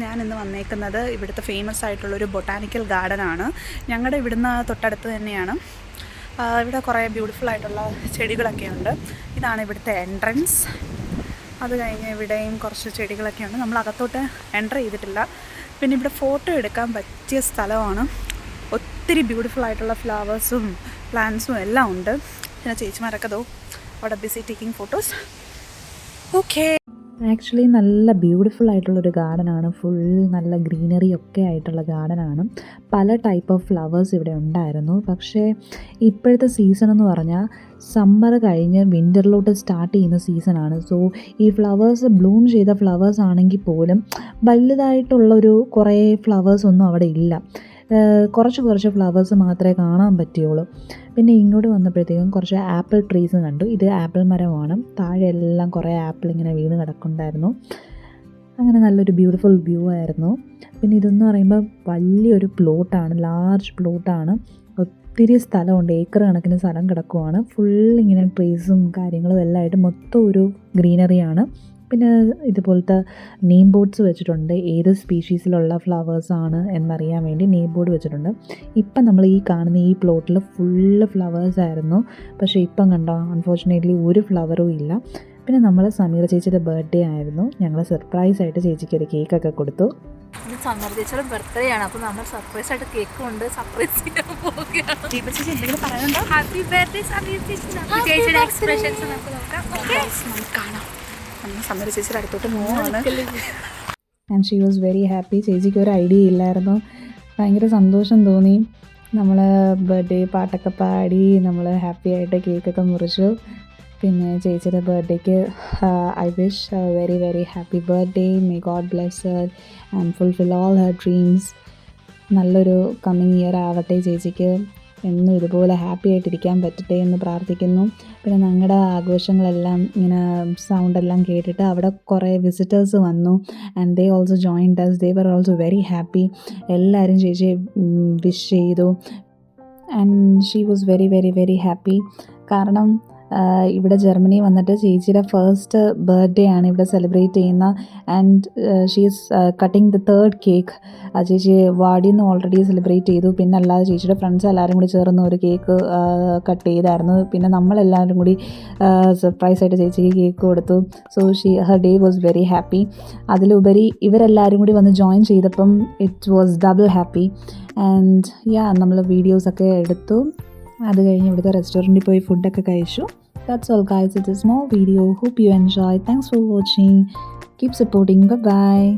ഞാൻ ഇന്ന് വന്നേക്കുന്നത് ഇവിടുത്തെ ഫേമസ് ആയിട്ടുള്ളൊരു ബൊട്ടാനിക്കൽ ഗാർഡനാണ്. ഞങ്ങളുടെ ഇവിടുന്ന് തൊട്ടടുത്ത് തന്നെയാണ്. ഇവിടെ കുറേ ബ്യൂട്ടിഫുൾ ആയിട്ടുള്ള ചെടികളൊക്കെ ഉണ്ട്. ഇതാണ് ഇവിടുത്തെ എൻട്രൻസ്. അത് കഴിഞ്ഞ് ഇവിടെയും കുറച്ച് ചെടികളൊക്കെ ഉണ്ട്. നമ്മൾ അകത്തോട്ട് എൻ്റർ ചെയ്തിട്ടില്ല. പിന്നെ ഇവിടെ ഫോട്ടോ എടുക്കാൻ പറ്റിയ സ്ഥലമാണ്. ഒത്തിരി ബ്യൂട്ടിഫുൾ ആയിട്ടുള്ള ഫ്ലവേഴ്സും പ്ലാന്റ്സും എല്ലാം ഉണ്ട്. പിന്നെ ചേച്ചിമാരൊക്കെ അവിടെ busy taking photos. Okay, actually നല്ല ബ്യൂട്ടിഫുൾ ആയിട്ടുള്ളൊരു ഗാർഡനാണ്. ഫുൾ നല്ല ഗ്രീനറി ഒക്കെ ആയിട്ടുള്ള ഗാർഡനാണ്. പല ടൈപ്പ് ഓഫ് ഫ്ലവേഴ്സ് ഇവിടെ ഉണ്ടായിരുന്നു. പക്ഷേ ഇപ്പോഴത്തെ സീസൺ എന്ന് പറഞ്ഞാൽ സമ്മർ കഴിഞ്ഞ് വിൻ്ററിലോട്ട് സ്റ്റാർട്ട് ചെയ്യുന്ന സീസണാണ്. സോ ഈ ഫ്ലവേഴ്സ് ബ്ലൂം ചെയ്ത ഫ്ലവേഴ്സ് ആണെങ്കിൽ പോലും വലുതായിട്ടുള്ളൊരു കുറേ ഫ്ലവേഴ്സൊന്നും അവിടെ ഇല്ല. കുറച്ച് ഫ്ലവേഴ്സ് മാത്രമേ കാണാൻ പറ്റുകയുള്ളൂ. പിന്നെ ഇങ്ങോട്ട് വന്നപ്പോഴത്തേക്കും കുറച്ച് ആപ്പിൾ ട്രീസ് കണ്ടു. ഇത് ആപ്പിൾ മരമാണ്. താഴെ എല്ലാം കുറേ ആപ്പിൾ ഇങ്ങനെ വീണ് കിടക്കുന്നുണ്ടായിരുന്നു. അങ്ങനെ നല്ലൊരു ബ്യൂട്ടിഫുൾ വ്യൂ ആയിരുന്നു. പിന്നെ ഇതെന്ന് പറയുമ്പോൾ വലിയൊരു പ്ലോട്ടാണ്, ലാർജ് പ്ലോട്ടാണ്. ഒത്തിരി സ്ഥലമുണ്ട്, ഏക്കർ കണക്കിന് സ്ഥലം കിടക്കുവാണ്. ഫുൾ ഇങ്ങനെ ട്രീസും കാര്യങ്ങളും എല്ലാം ആയിട്ട് മൊത്തം ഒരു ഗ്രീനറിയാണ്. പിന്നെ ഇതുപോലത്തെ നെയിം ബോർഡ്സ് വെച്ചിട്ടുണ്ട്. ഏത് സ്പീഷീസിലുള്ള ഫ്ലവേഴ്സാണ് എന്നറിയാൻ വേണ്ടി നെയിം ബോർഡ് വെച്ചിട്ടുണ്ട്. ഇപ്പം നമ്മൾ ഈ കാണുന്ന ഈ പ്ലോട്ടിൽ ഫുള്ള് ഫ്ലവേഴ്സായിരുന്നു. പക്ഷേ ഇപ്പം കണ്ടോ, അൺഫോർച്ചുനേറ്റ്ലി ഒരു ഫ്ലവറും ഇല്ല. പിന്നെ നമ്മൾ സമീറ ചേച്ചിയുടെ ബർത്ത്ഡേ ആയിരുന്നു. ഞങ്ങൾ സർപ്രൈസായിട്ട് ചേച്ചിക്ക് ഒരു കേക്കൊക്കെ കൊടുത്തു. ഇത് സമീറ ചേച്ചിയുടെ ബർത്ത്ഡേ ആണ്. അപ്പോൾ നമ്മൾ സർപ്രൈസ് ആയിട്ട് കേക്ക് കൊണ്ട് സർപ്രൈസ് ചെയ്യാൻ പോവുകയാണ്. ഹാപ്പി ബർത്ത്ഡേ സമീറ ചേച്ചി. ചേച്ചിയുടെ എക്സ്പ്രഷൻസ് നമുക്ക് നോക്കാം. കാണാം. സമീറ ചേച്ചിയുടെ അടുത്തോട്ട് പോവാണ്. And she was very happy. ചേച്ചിക്ക് ഒരു ഐഡിയ ഇല്ലായിരുന്നു. ഭയങ്കര സന്തോഷം തോന്നി. നമ്മൾ ബർത്ത്ഡേ പാട്ടൊക്കെ പാടി നമ്മൾ ഹാപ്പി ആയിട്ട് കേക്കൊക്കെ മുറിച്ചു. പിന്നെ ചേച്ചിയുടെ ബർത്ത്ഡേക്ക് I wish very very happy birthday. May God bless her and fulfil all Har dreams. നല്ലൊരു കമ്മിങ് ഇയർ ആവട്ടെ ചേച്ചിക്ക്. എന്നും ഇതുപോലെ ഹാപ്പി ആയിട്ടിരിക്കാൻ പറ്റട്ടെ എന്ന് പ്രാർത്ഥിക്കുന്നു. പിന്നെ ഞങ്ങളുടെ ആഘോഷങ്ങളെല്ലാം ഇങ്ങനെ സൗണ്ടെല്ലാം കേട്ടിട്ട് അവിടെ കുറേ വിസിറ്റേഴ്സ് വന്നു. And they also joined us. They were also very happy. എല്ലാവരും ചേച്ചിയെ വിഷ് ചെയ്തു. And she was very very very happy. കാരണം ഇവിടെ ജർമ്മനി വന്നിട്ട് ചേച്ചിയുടെ ഫസ്റ്റ് ബർത്ത്ഡേ ആണ് ഇവിടെ സെലിബ്രേറ്റ് ചെയ്യുന്ന. And she is cutting the third cake. ആ ചേച്ചി വാർഡിൽ ഓൾറെഡി സെലിബ്രേറ്റ് ചെയ്തു. പിന്നെ അല്ലാതെ ചേച്ചിയുടെ ഫ്രണ്ട്സ് എല്ലാവരും കൂടി ചേർന്ന് ഒരു കേക്ക് കട്ട് ചെയ്തായിരുന്നു. പിന്നെ നമ്മളെല്ലാവരും കൂടി സർപ്രൈസായിട്ട് ചേച്ചിക്ക് കേക്ക് കൊടുത്തു. So Har day was very happy. അതിലുപരി ഇവരെല്ലാവരും കൂടി വന്ന് ജോയിൻ ചെയ്തപ്പം it was double happy. And നമ്മൾ വീഡിയോസൊക്കെ എടുത്തു. അത് കഴിഞ്ഞ് ഇവിടുത്തെ റെസ്റ്റോറൻറ്റിൽ പോയി ഫുഡൊക്കെ കഴിച്ചു. That's all guys, it's a small video. Hope you enjoy. Thanks for watching. Keep supporting. Bye bye.